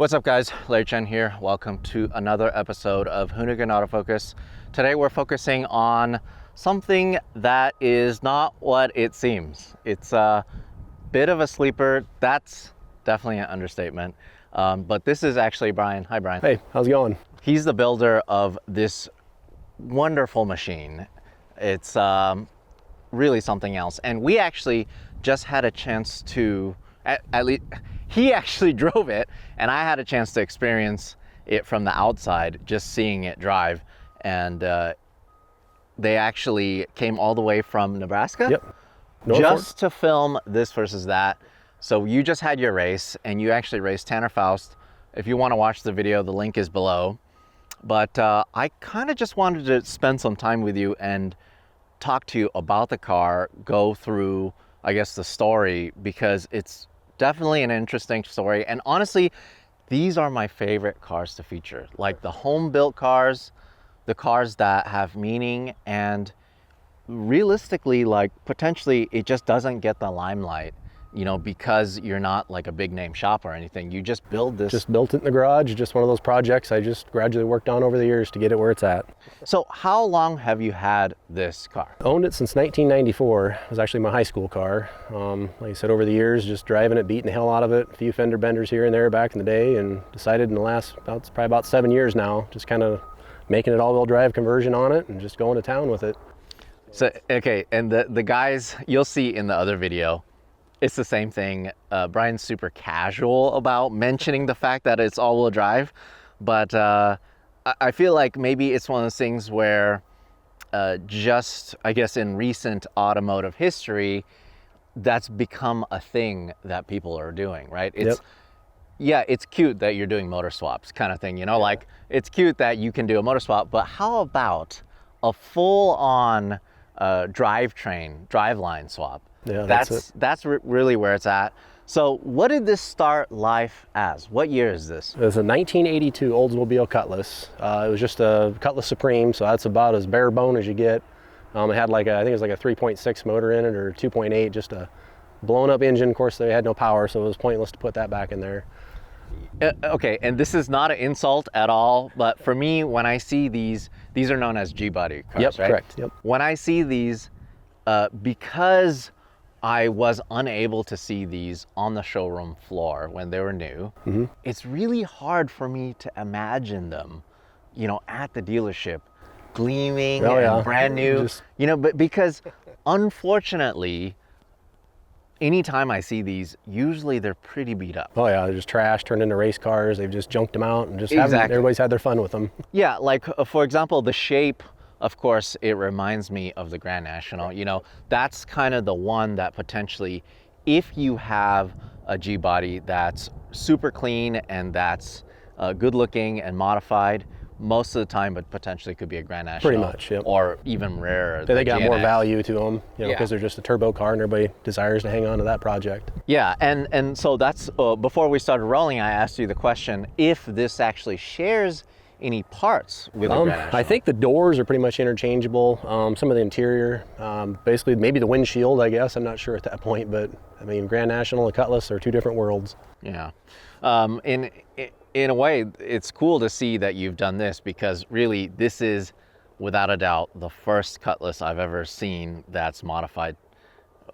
What's up guys, Larry Chen here. Welcome to another episode of Hoonigan Autofocus. Today we're focusing on something that is not what it seems. It's a bit of a sleeper. That's definitely an understatement. But this is actually Brian. Hi Brian. Hey, how's it going? He's the builder of this wonderful machine. It's really something else. And we actually just had a chance to, at least, he actually drove it and I had a chance to experience it from the outside, just seeing it drive. And they actually came all the way from Nebraska. Yep. Just to film this versus that. So you just had your race and you actually raced Tanner Faust. If you want to watch the video, the link is below. But I kind of just wanted to spend some time with you and talk to you about the car, go through, I guess, the story, because it's definitely an interesting story. And honestly, these are my favorite cars to feature. Like the home-built cars, the cars that have meaning, and realistically, like potentially it just doesn't get the limelight, you know, because you're not like a big name shop or anything. You just build this. Just built it in the garage. Just one of those projects I just gradually worked on over the years to get it where it's at. So how long have you had this car? Owned it since 1994. It was actually my high school car. Like I said, over the years, just driving it, beating the hell out of it. A few fender benders here and there back in the day, and decided in the last, it's probably about 7 years now, just kind of making it all-wheel drive conversion on it and just going to town with it. So, okay, and the guys, you'll see in the other video, it's the same thing. Brian's super casual about mentioning the fact that it's all-wheel drive, but I feel like maybe it's one of those things where just, I guess, in recent automotive history, that's become a thing that people are doing, right? It's, yeah, it's cute that you're doing motor swaps kind of thing, you know, like it's cute that you can do a motor swap, but how about a full-on driveline swap? Yeah, that's really where it's at. So what did this start life as? What year is this? It was a 1982 Oldsmobile Cutlass. It was just a Cutlass Supreme, so that's about as bare bone as you get. It had like I think it was like a 3.6 motor in it, or 2.8, just a blown up engine. Of course, they had no power, so it was pointless to put that back in there. Okay, and this is not an insult at all, but for me, when I see these are known as G-body cars, Yep, right? correct. Yep. When I see these, because I was unable to see these on the showroom floor when they were new, it's really hard for me to imagine them, you know, at the dealership, gleaming and brand new, you know, but because unfortunately, anytime I see these, usually they're pretty beat up. Oh yeah, they're just trash, turned into race cars. They've just junked them out and just everybody's had their fun with them. Yeah, like for example, the shape, of course, it reminds me of the Grand National. You know, that's kind of the one that potentially, if you have a G-body that's super clean and that's good looking and modified, most of the time, but potentially could be a Grand National. Pretty much, yep. Or even rarer. They got more value to them, you know, because they're just a turbo car and everybody desires to hang on to that project. Yeah, and so that's, before we started rolling, I asked you the question, if this actually shares any parts with the Grand National. I think the doors are pretty much interchangeable. Some of the interior, basically maybe the windshield, I guess. I'm not sure at that point, but I mean, Grand National and Cutlass are two different worlds. Yeah. In a way, it's cool to see that you've done this, because really this is, without a doubt, the first Cutlass I've ever seen that's modified.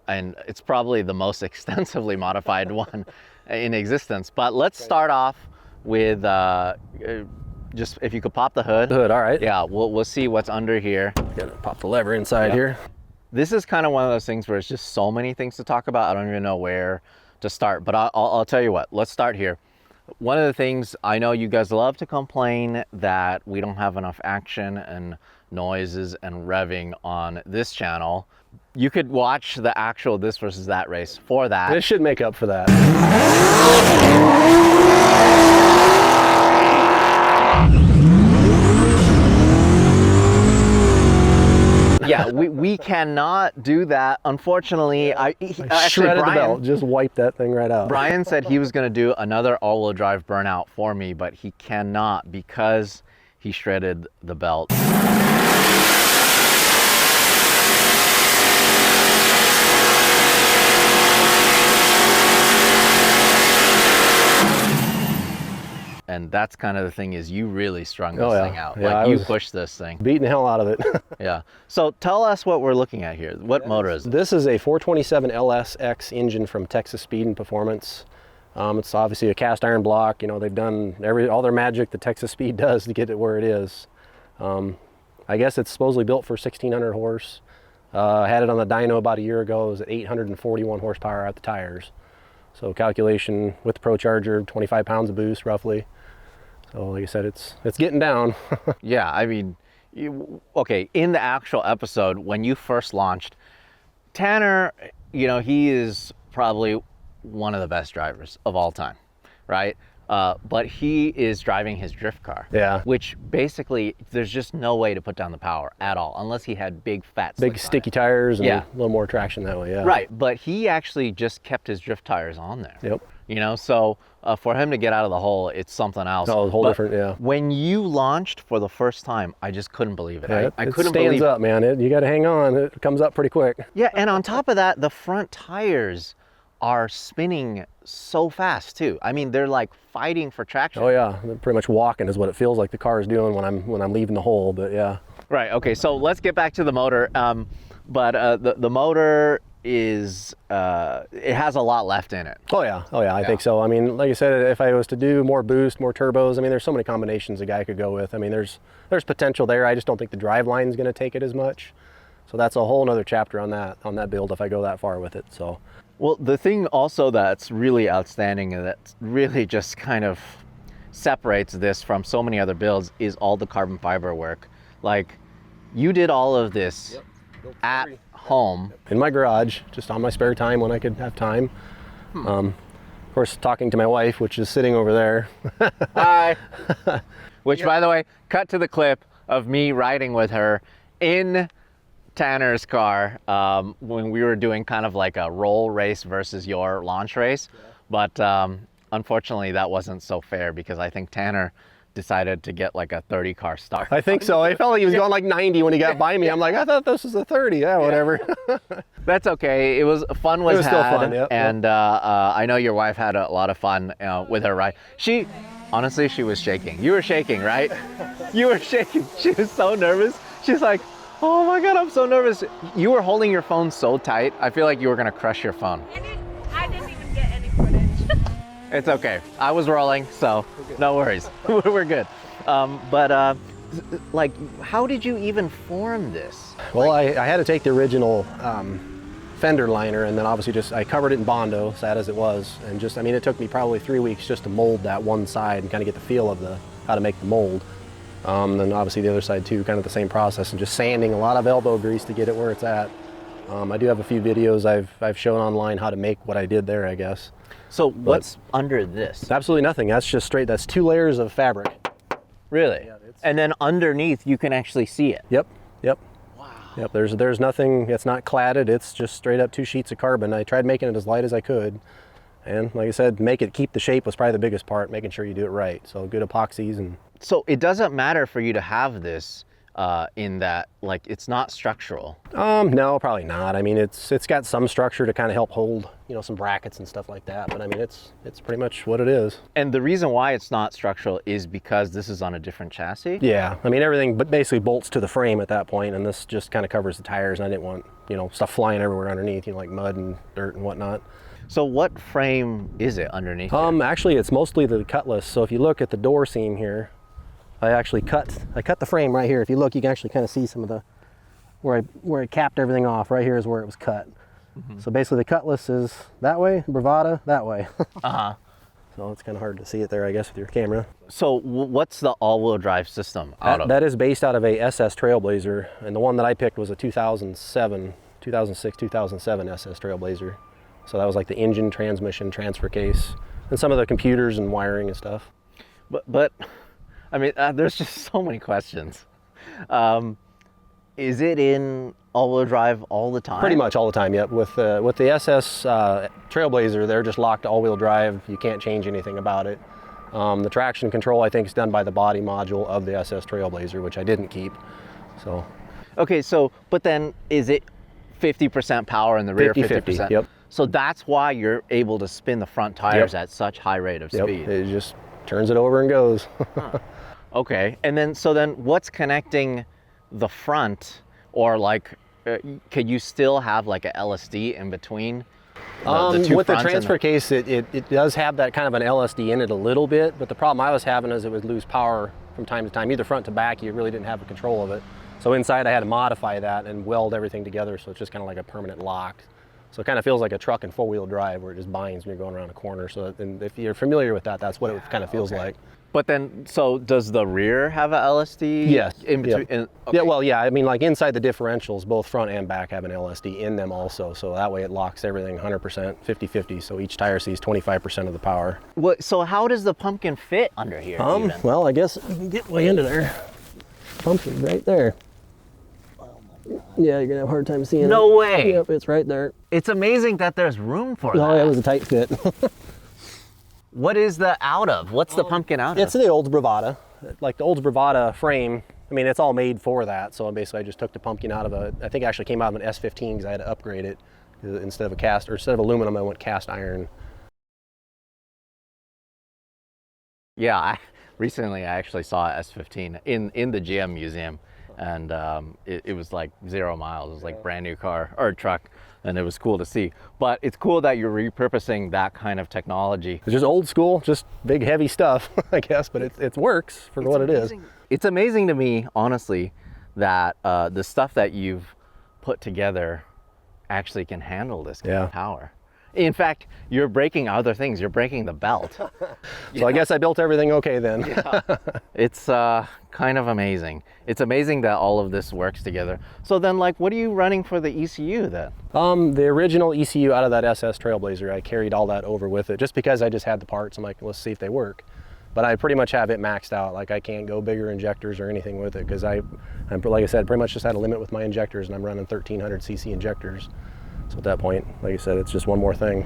And it's probably the most extensively modified one in existence. But let's start off with just, if you could pop the hood. The hood, all right. Yeah, we'll see what's under here. Gonna pop the lever inside here. This is kind of one of those things where it's just so many things to talk about. I don't even know where to start, but I'll tell you what, let's start here. One of the things, I know you guys love to complain that we don't have enough action and noises and revving on this channel. You could watch the actual this versus that race for that. This should make up for that. Yeah, we cannot do that. Unfortunately, I shredded the belt, just wiped that thing right out. Brian said he was going to do another all-wheel drive burnout for me, but he cannot because he shredded the belt. and that's kind of the thing, is you really strung this Oh, yeah. thing out. Yeah, Like, I you was pushed this thing. beating the hell out of it. Yeah. So tell us what we're looking at here. What motor is it? This is a 427 LSX engine from Texas Speed and Performance. It's obviously a cast iron block. You know, they've done all their magic that Texas Speed does to get it where it is. I guess it's supposedly built for 1600 horse. I had it on the dyno about a year ago. It was at 841 horsepower at the tires. So calculation with the Procharger, 25 pounds of boost roughly. So like I said, it's getting down. Yeah, I mean, okay, in the actual episode, when you first launched, Tanner, you know, he is probably one of the best drivers of all time, right? But he is driving his drift car. Yeah. Which basically, there's just no way to put down the power at all, unless he had big fat Big sticky tires and a little more traction that way, yeah. Right, but he actually just kept his drift tires on there. Yep. You know, so for him to get out of the hole, it's something else. Oh, a whole But different, yeah. when you launched for the first time, I just couldn't believe it. Yeah, I it couldn't stands believe up, man. You got to hang on. It comes up pretty quick. Yeah, and on top of that, the front tires are spinning so fast too. I mean, they're like fighting for traction. Oh yeah, they're pretty much walking is what it feels like the car is doing when I'm leaving the hole. But yeah. Right. Okay. So let's get back to the motor. The motor is it has a lot left in it. Oh yeah. I think so. I mean, like I said, if I was to do more boost, more turbos, I mean, there's so many combinations a guy could go with. I mean, there's potential there. I just don't think the drive line is going to take it as much. So that's a whole nother chapter on that build if I go that far with it. So. Well, the thing also that's really outstanding and that really just kind of separates this from so many other builds is all the carbon fiber work. Like, you did all of this at home. In my garage, just on my spare time when I could have time. Of course, talking to my wife, which is sitting over there. Hi. Which, by the way, cut to the clip of me riding with her in Tanner's car when we were doing kind of like a roll race versus your launch race. But unfortunately, that wasn't so fair because I think Tanner decided to get like a 30 car start. I think so. I felt like he was going like 90 when he got by me. I'm like, I thought this was a 30. Yeah, whatever. That's okay. It was fun. Was still fun. Yep. And I know your wife had a lot of fun with her ride. Honestly, she was shaking. You were shaking, right? You were shaking. She was so nervous. She's like, oh my God, I'm so nervous. You were holding your phone so tight. I feel like you were gonna crush your phone. I didn't even get any footage. It's okay. I was rolling, so no worries. We're good. Like, how did you even form this? Well, I had to take the original fender liner and then obviously I covered it in Bondo, sad as it was. And I mean, it took me probably 3 weeks just to mold that one side and kind of get the feel of how to make the mold. Then obviously the other side too, kind of the same process and just sanding a lot of elbow grease to get it where it's at. I do have a few videos I've shown online how to make what I did there, I guess. So what's under this? Absolutely nothing. That's just straight, that's 2 layers of fabric. Really? Yeah, and then underneath you can actually see it. Yep. Wow. Yep, there's nothing, it's not cladded, it's just straight up 2 sheets of carbon. I tried making it as light as I could. And like I said, keep the shape was probably the biggest part, making sure you do it right. So good epoxies and... So it doesn't matter for you to have this in that, like, it's not structural. No, probably not. I mean, it's got some structure to kind of help hold, you know, some brackets and stuff like that. But I mean, it's pretty much what it is. And the reason why it's not structural is because this is on a different chassis? Yeah, I mean, everything but basically bolts to the frame at that point, and this just kind of covers the tires, and I didn't want, you know, stuff flying everywhere underneath, you know, like mud and dirt and whatnot. So what frame is it underneath? Actually, it's mostly the Cutlass. So if you look at the door seam here, I cut the frame right here. If you look, you can actually kind of see some of the where I capped everything off. Right here is where it was cut. Mm-hmm. So basically the Cutlass is that way, Bravada that way. So it's kind of hard to see it there, I guess, with your camera. So what's the all-wheel drive system out of? That is based out of a SS Trailblazer, and the one that I picked was a 2006, 2007 SS Trailblazer. So that was like the engine, transmission, transfer case, and some of the computers and wiring and stuff. But I mean, there's just so many questions. Is it in all-wheel drive all the time? Pretty much all the time, yep. With the SS Trailblazer, they're just locked to all-wheel drive. You can't change anything about it. The traction control, I think, is done by the body module of the SS Trailblazer, which I didn't keep. So. Okay, so, but then is it 50% power in the rear, 50%? Yep. So that's why you're able to spin the front tires at such high rate of speed. It just turns it over and goes. Okay, and then so then what's connecting the front, or like could you still have like a LSD in between the two with the fronts and transfer case, it does have that kind of an LSD in it a little bit, but the problem I was having is it would lose power from time to time, either front to back. You really didn't have control of it. So inside I had to modify that and weld everything together so it's just kind of like a permanent lock. So it kind of feels like a truck in four-wheel drive where it just binds when you're going around a corner. So and if you're familiar with that, that's what it kind of feels like. But then, so does the rear have a LSD? Yes. In between? Yeah. Okay. Yeah, well, yeah, I mean, like inside the differentials, both front and back have an LSD in them also. So that way it locks everything 100%, 50-50. So each tire sees 25% of the power. What, so how does the pumpkin fit under here? Even? Well, I guess you can get way into there. Pumpkin right there. Yeah, you're gonna have a hard time seeing it. No way. Yep, it's right there. It's amazing that there's room for that. Oh, yeah, it was a tight fit. What is the out of? What's the pumpkin out It's of? the Olds Bravada. Like the Olds Bravada frame, I mean, it's all made for that. So basically I just took the pumpkin out of I think it actually came out of an S15 because I had to upgrade it. Instead of aluminum, I went cast iron. Yeah, recently I actually saw a S15 in the GM museum, and it was like 0 miles. It was like brand new car or truck, and it was cool to see. But it's cool that you're repurposing that kind of technology. It's just old school, just big heavy stuff, I guess, but it works for what it is. It's amazing to me, honestly, that the stuff that you've put together actually can handle this kind of power. In fact, you're breaking other things. You're breaking the belt. So I guess I built everything okay then. Yeah. It's kind of amazing. It's amazing that all of this works together. So then, like, what are you running for the ECU then? The original ECU out of that SS Trailblazer, I carried all that over with it just because I just had the parts. I'm like, let's see if they work. But I pretty much have it maxed out. Like I can't go bigger injectors or anything with it because I'm like I said, pretty much just had a limit with my injectors, and I'm running 1300 cc injectors. So at that point, like I said, it's just one more thing.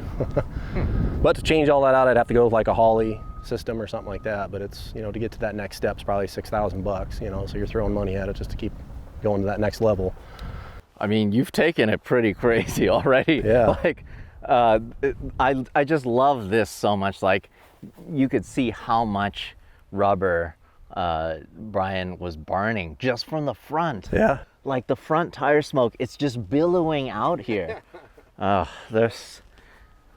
But to change all that out, I'd have to go with like a Holley system or something like that. But it's, you know, to get to that next step is probably $6,000, you know, so you're throwing money at it just to keep going to that next level. I mean, you've taken it pretty crazy already. Yeah. Like, I just love this so much. Like, you could see how much rubber Brian was burning just from the front. Yeah. Like the front tire smoke, it's just billowing out here. There's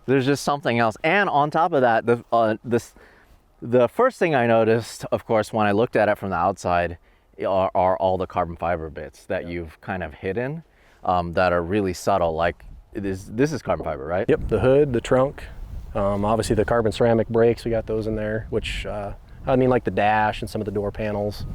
just something else. And on top of that, the first thing I noticed, of course, when I looked at it from the outside, are all the carbon fiber bits that you've kind of hidden that are really subtle. Like this is carbon fiber, right? Yep, the hood, the trunk, obviously the carbon ceramic brakes, we got those in there, which, I mean, like the dash and some of the door panels.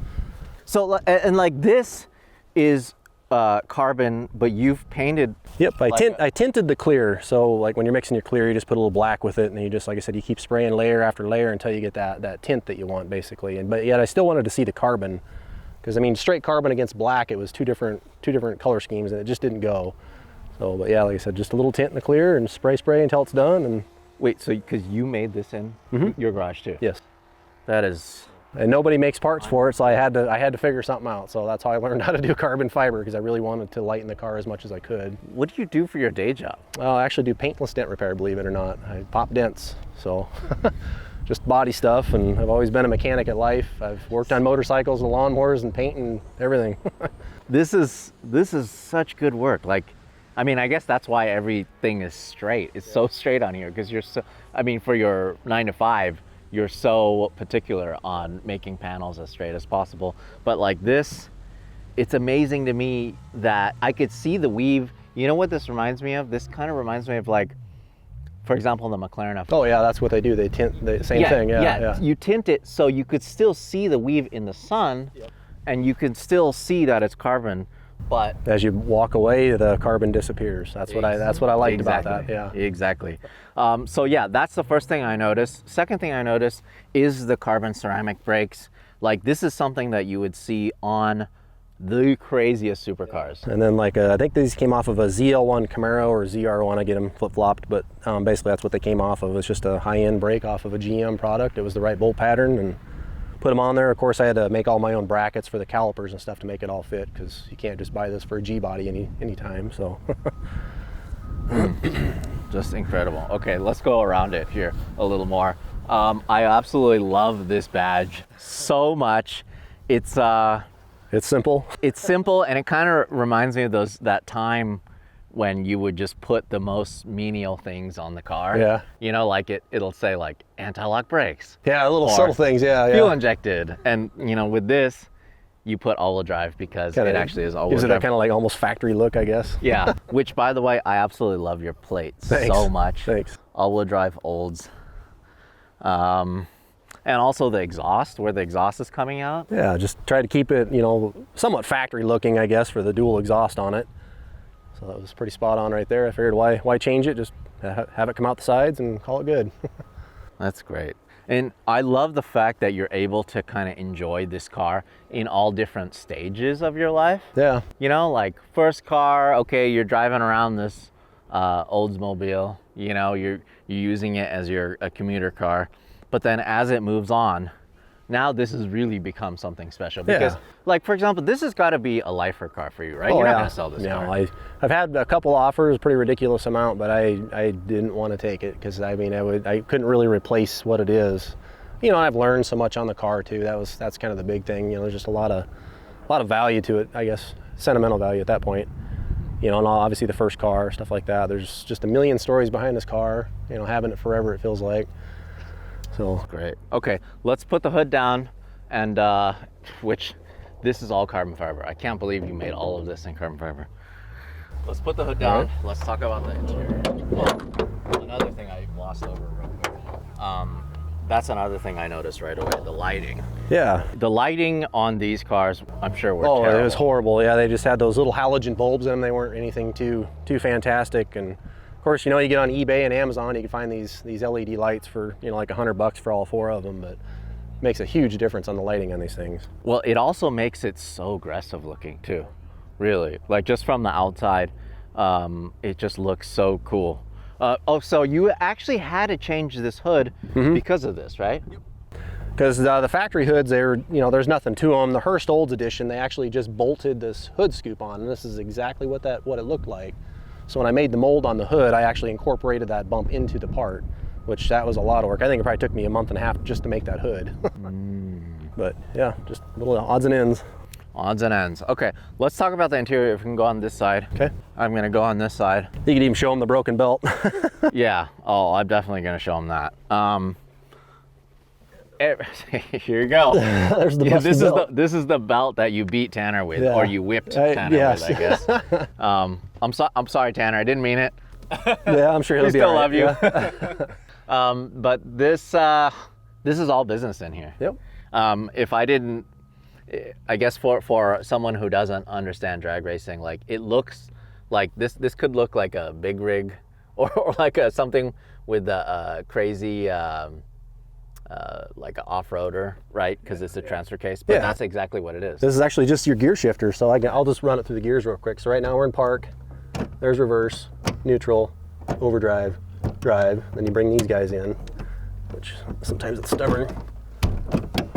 So, and like this is carbon, but you've painted. Yep, like I tinted the clear. So like when you're mixing your clear, you just put a little black with it, and then you just, like I said, you keep spraying layer after layer until you get that tint that you want, basically. But yet I still wanted to see the carbon, because I mean, straight carbon against black, it was two different color schemes, and it just didn't go. So, but yeah, like I said, just a little tint in the clear and spray until it's done. And wait, so because you made this in your garage too? yes, that is. and nobody makes parts for it, so I had to figure something out. So that's how I learned how to do carbon fiber, because I really wanted to lighten the car as much as I could. What do you do for your day job? Well, I actually do paintless dent repair, believe it or not. I pop dents, so just body stuff, and I've always been a mechanic at life. I've worked on motorcycles and lawnmowers and paint and everything. This is such good work. Like, I mean, I guess that's why everything is straight. It's so straight on here, because you're so, I mean, for your 9 to 5, you're so particular on making panels as straight as possible. But like this, it's amazing to me that I could see the weave. You know what this reminds me of? This kind of reminds me of, like, for example, the McLaren F. Oh yeah, that's what they do. They tint the same thing. Yeah. You tint it so you could still see the weave in the sun, and you can still see that it's carbon. But as you walk away, the carbon disappears. That's what I liked about that. Yeah. Exactly. So yeah, that's the first thing I noticed. Second thing I noticed is the carbon ceramic brakes. Like, this is something that you would see on the craziest supercars. And then, like, I think these came off of a ZL1 Camaro or ZR1. I get them flip-flopped, but basically that's what they came off of. It's just a high-end brake off of a GM product. It was the right bolt pattern, and put them on there. Of course, I had to make all my own brackets for the calipers and stuff to make it all fit, because you can't just buy this for a G-body anytime. So just incredible. Okay, let's go around it here a little more. I absolutely love this badge so much. It's simple. It's simple, and it kind of reminds me of that time when you would just put the most menial things on the car. Yeah. You know, like it'll say like anti-lock brakes. Yeah, little subtle things. Yeah, yeah. Fuel injected, and you know, with this, you put all-wheel drive because it actually is all-wheel drive. Gives it that kind of like almost factory look, I guess. Yeah. Which, by the way, I absolutely love your plates so much. Thanks. All-wheel drive Olds. And also the exhaust, where the exhaust is coming out. Yeah, just try to keep it, you know, somewhat factory looking, I guess, for the dual exhaust on it. So that was pretty spot on right there. I figured why change it? Just have it come out the sides and call it good. That's great. And I love the fact that you're able to kind of enjoy this car in all different stages of your life. Yeah. You know, like first car, okay, you're driving around this Oldsmobile, you know, you're using it as a commuter car. But then as it moves on, now this has really become something special. Because, like, for example, this has got to be a lifer car for you, right? Oh, you're not yeah. going to sell this car. I've had a couple offers, pretty ridiculous amount, but I didn't want to take it because, I mean, I couldn't really replace what it is. You know, I've learned so much on the car, too. That's kind of the big thing. You know, there's just a lot of value to it, I guess, sentimental value at that point. You know, and obviously the first car, stuff like that. There's just a million stories behind this car, you know, having it forever, it feels like. So great. Okay, let's put the hood down, and which this is all carbon fiber. I can't believe you made all of this in carbon fiber. Let's put the hood down. Right. Let's talk about the interior. Well, another thing I glossed over real quick. That's another thing I noticed right away, the lighting. Yeah. The lighting on these cars, I'm sure were terrible. It was horrible. Yeah, they just had those little halogen bulbs in them. They weren't anything too fantastic. And of course, you know, you get on eBay and Amazon, you can find these LED lights for, you know, like $100 for all 4 of them, but it makes a huge difference on the lighting on these things. Well, it also makes it so aggressive looking too, really. Like just from the outside, it just looks so cool. So you actually had to change this hood because of this, right? Yep. Because the factory hoods, there's nothing to them. The Hurst Olds edition, they actually just bolted this hood scoop on, and this is exactly what it looked like. So when I made the mold on the hood, I actually incorporated that bump into the part, which that was a lot of work. I think it probably took me a month and a half just to make that hood. But yeah, just little odds and ends. Odds and ends. Okay, let's talk about the interior. If we can go on this side. Okay. I'm gonna go on this side. You could even show them the broken belt. Yeah, I'm definitely gonna show them that. Here you go. There's the belt. This is the belt that you beat Tanner with, or you whipped Tanner with, I guess. I'm sorry, Tanner. I didn't mean it. Yeah, I'm sure he'll be all right. We still love you. But this is all business in here. Yep. If I didn't, I guess for someone who doesn't understand drag racing, like it looks like this could look like a big rig, or like something with a crazy. Like an off-roader, right? Because it's a transfer case, but that's exactly what it is. This is actually just your gear shifter, so I'll just run it through the gears real quick. So right now we're in park. There's reverse, neutral, overdrive, drive. Then you bring these guys in, which sometimes it's stubborn.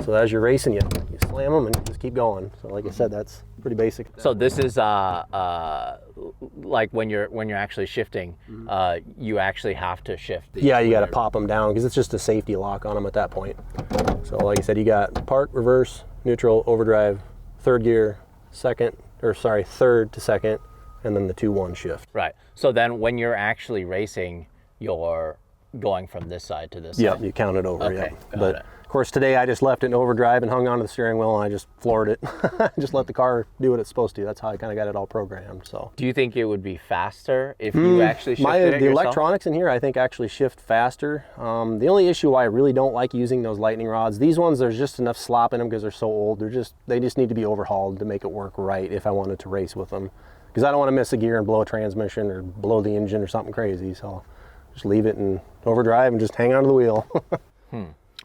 So as you're racing, you slam them and just keep going. So like I said, that's pretty basic. So this is like when you're actually shifting, you actually have to shift. Yeah, you got to pop them down because it's just a safety lock on them at that point. So like I said, you got park, reverse, neutral, overdrive, third to second, and then the 2-1 shift. Right. So then when you're actually racing, you're going from this side to this side. Yeah, you count it over. Okay, yeah. But of course, today I just left it in overdrive and hung onto the steering wheel, and I just floored it. Just let the car do what it's supposed to. That's how I kind of got it all programmed. So. Do you think it would be faster if you actually shifted it the yourself? electronics in here, I think, actually shift faster. The only issue why I really don't like using those lightning rods, these ones, there's just enough slop in them because they're so old. They just need to be overhauled to make it work right if I wanted to race with them. Because I don't want to miss a gear and blow a transmission or blow the engine or something crazy. So just leave it in overdrive and just hang onto the wheel.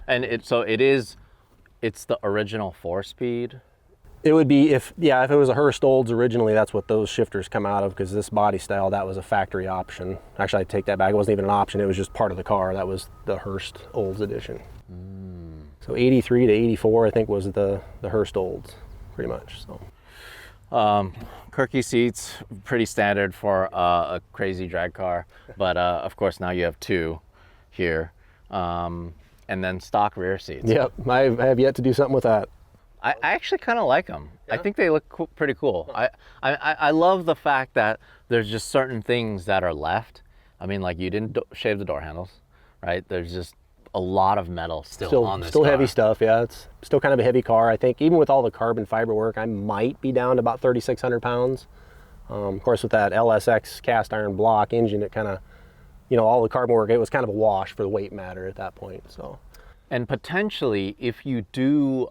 And it's the original 4-speed? It would be if it was a Hurst Olds originally, that's what those shifters come out of, because this body style, that was a factory option. Actually, I take that back. It wasn't even an option. It was just part of the car. That was the Hurst Olds edition. So 83 to 84, I think, was the Hurst Olds, pretty much. So. Kirky seats, pretty standard for a crazy drag car, but of course now you have 2 here. and then stock rear seats. Yep, I have yet to do something with that. I actually kind of like them. Yeah? I think they look pretty cool. I love the fact that there's just certain things that are left. I mean, like, you didn't shave the door handles, right? There's just a lot of metal still on this Still car. heavy stuff, yeah. It's still kind of a heavy car. I think even with all the carbon fiber work, I might be down to about 3,600 pounds. Of course, with that LSX cast iron block engine, it kind of, you know, all the carbon work, it was kind of a wash for the weight matter at that point, so. And potentially, if you do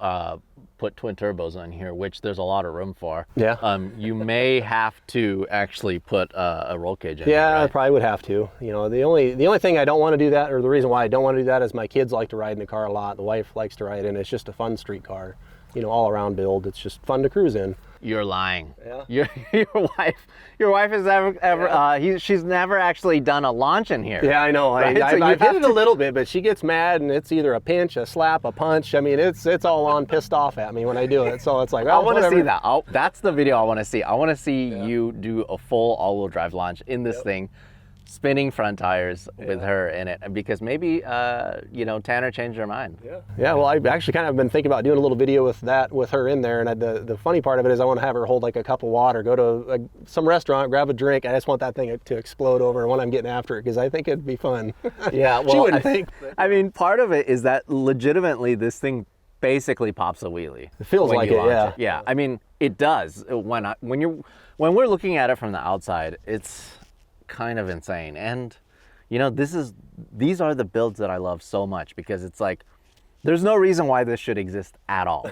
put twin turbos on here, which there's a lot of room for, Yeah. You may have to actually put a roll cage in Yeah, here, I right? probably would have to. You know, the only thing I don't want to do that, or the reason why I don't want to do that, is my kids like to ride in the car a lot. The wife likes to ride in. It's just a fun street car, you know, all around build. It's just fun to cruise in. You're lying. Yeah. Your wife has she's never actually done a launch in here. Yeah, I know. Right? So I've hit it a little bit, but she gets mad, and it's either a pinch, a slap, a punch. I mean, it's all on pissed off at me when I do it. So it's like, well, I want to whatever. see that. That's the video I want to see. I want to see you do a full all-wheel drive launch in this thing, spinning front tires with her in it, because maybe you know, Tanner changed her mind. Yeah, well, I've actually kind of been thinking about doing a little video with her in there, and the funny part of it is I want to have her hold like a cup of water, go to some restaurant, grab a drink. I just want that thing to explode over when I'm getting after it, because I think it'd be fun. Yeah, well, she wouldn't think. I mean, part of it is that legitimately this thing basically pops a wheelie. It feels when like you it, launch yeah. Yeah, I mean, it does. When we're looking at it from the outside, it's kind of insane. And you know, these are the builds that I love so much, because it's like, there's no reason why this should exist at all.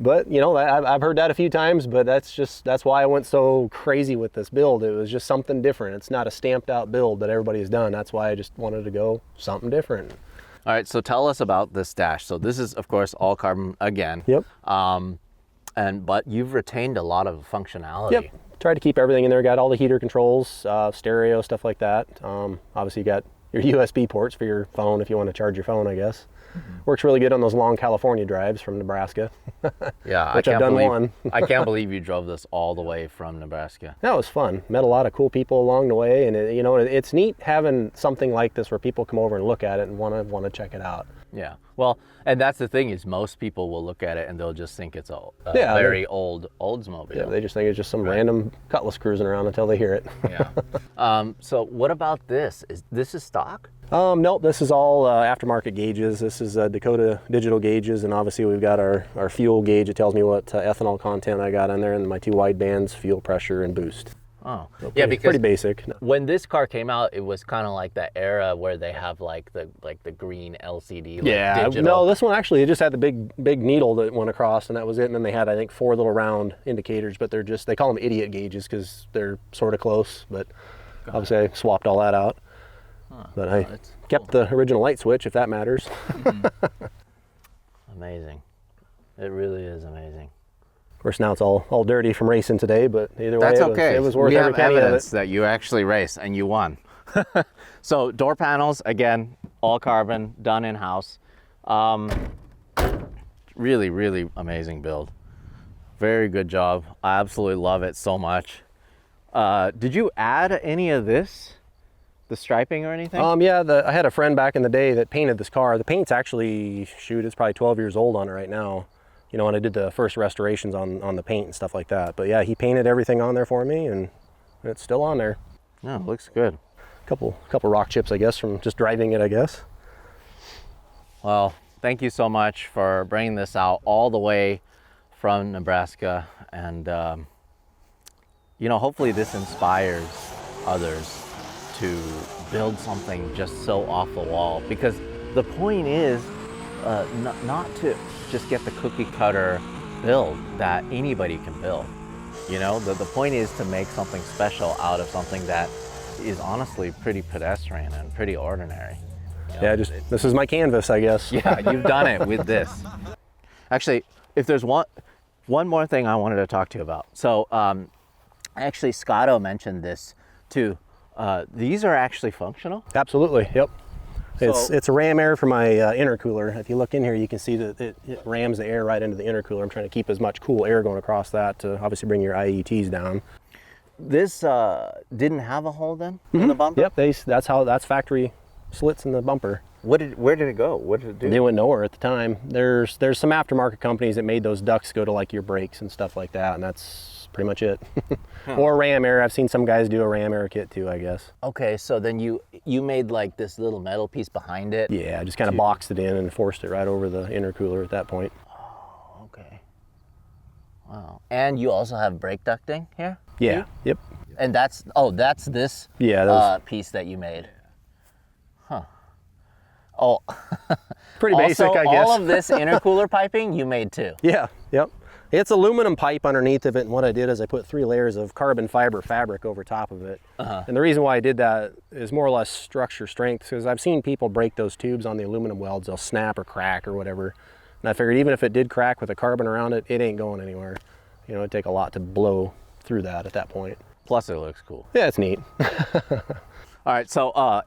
But you know, I've heard that a few times, but that's why I went so crazy with this build. It was just something different. It's not a stamped out build that everybody's done. That's why I just wanted to go something different. All right, so tell us about this dash. So this is, of course, all carbon again. Yep. But you've retained a lot of functionality. Yep. Tried to keep everything in there. Got all the heater controls, stereo, stuff like that. Obviously, you got your USB ports for your phone if you want to charge your phone, I guess. Works really good on those long California drives from Nebraska. Yeah, which I've done one. I can't believe you drove this all the way from Nebraska. That was fun. Met a lot of cool people along the way, and you know, it's neat having something like this where people come over and look at it and want to check it out. Yeah, well, and that's the thing, is most people will look at it and they'll just think it's a Yeah, very old Oldsmobile. Yeah, they just think it's just some random Cutlass cruising around until they hear it. Yeah. So what about this? This is stock? Nope, this is all aftermarket gauges. This is Dakota digital gauges, and obviously we've got our fuel gauge. It tells me what ethanol content I got on there, and my 2 wide bands, fuel pressure, and boost. Oh, So yeah, because pretty basic. when this car came out, it was kind of like that era where they have like the green LCD, like digital. No, this one actually, it just had the big needle that went across, and that was it. And then they had, I think, 4 little round indicators, but they call them idiot gauges because they're sort of close. But obviously, I swapped all that out. But I kept the original light switch, if that matters. Amazing. It really is amazing. Of course, now it's all dirty from racing today, but either way, That's okay. it was worth we every have penny of evidence it. that you actually raced and you won. So door panels, again, all carbon, done in-house. Really, really amazing build. Very good job. I absolutely love it so much. Did you add any of this? The striping or anything? Yeah, I had a friend back in the day that painted this car. The paint's actually, shoot, it's probably 12 years old on it right now. You know, and I did the first restorations on the paint and stuff like that. But yeah, he painted everything on there for me, and it's still on there. No, it looks good. Couple rock chips, I guess, from just driving it, I guess. Well, thank you so much for bringing this out all the way from Nebraska. And, you know, hopefully this inspires others to build something just so off the wall. Because the point is not to just get the cookie cutter build that anybody can build. You know, the point is to make something special out of something that is honestly pretty pedestrian and pretty ordinary. You know, Yeah, this is my canvas, I guess. yeah, you've done it with this. Actually, if there's one more thing I wanted to talk to you about. So, actually, Scotto mentioned this too. These are actually functional. Absolutely, yep. So- It's a ram air for my intercooler. If you look in here, you can see that it rams the air right into the intercooler. I'm trying to keep as much cool air going across that to obviously bring your IETs down. This didn't have a hole then in the bumper? Yep, that's factory slits in the bumper. Where did it go? What did it do? They went nowhere at the time. There's some aftermarket companies that made those ducts go to like your brakes and stuff like that, and that's pretty much it. Or ram air. I've seen some guys do a ram air kit too, I guess. Okay, so then you made like this little metal piece behind it? Yeah, I just kind of boxed it in and forced it right over the intercooler at that point. Oh, okay. Wow. And you also have brake ducting here? Yeah, yep. And that's this piece that you made? Huh. Oh. Pretty basic, I guess. All of this intercooler piping you made too? Yeah, yep. It's aluminum pipe underneath of it, and what I did is I put 3 layers of carbon fiber fabric over top of it. And the reason why I did that is more or less structure strength, because I've seen people break those tubes on the aluminum welds. They'll snap or crack or whatever. And I figured even if it did crack with the carbon around it, it ain't going anywhere. You know, it'd take a lot to blow through that at that point. Plus it looks cool. Yeah, it's neat. All right, so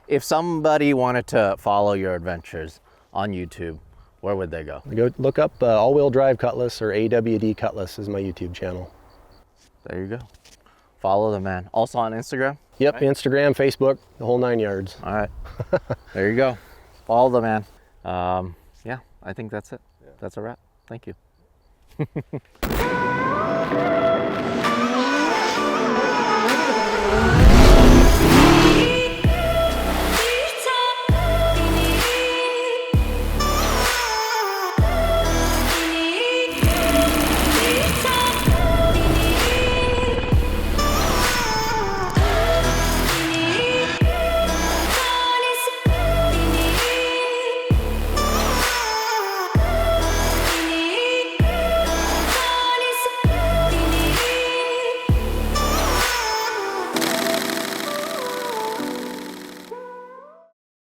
if somebody wanted to follow your adventures on YouTube, where would they go? Go look up all-wheel drive Cutlass, or AWD Cutlass is my YouTube channel. There you go. Follow the man. Also on Instagram? Yep, right. Instagram, Facebook, the whole 9 yards. All right. There you go. Follow the man. Yeah, I think that's it. Yeah. That's a wrap. Thank you.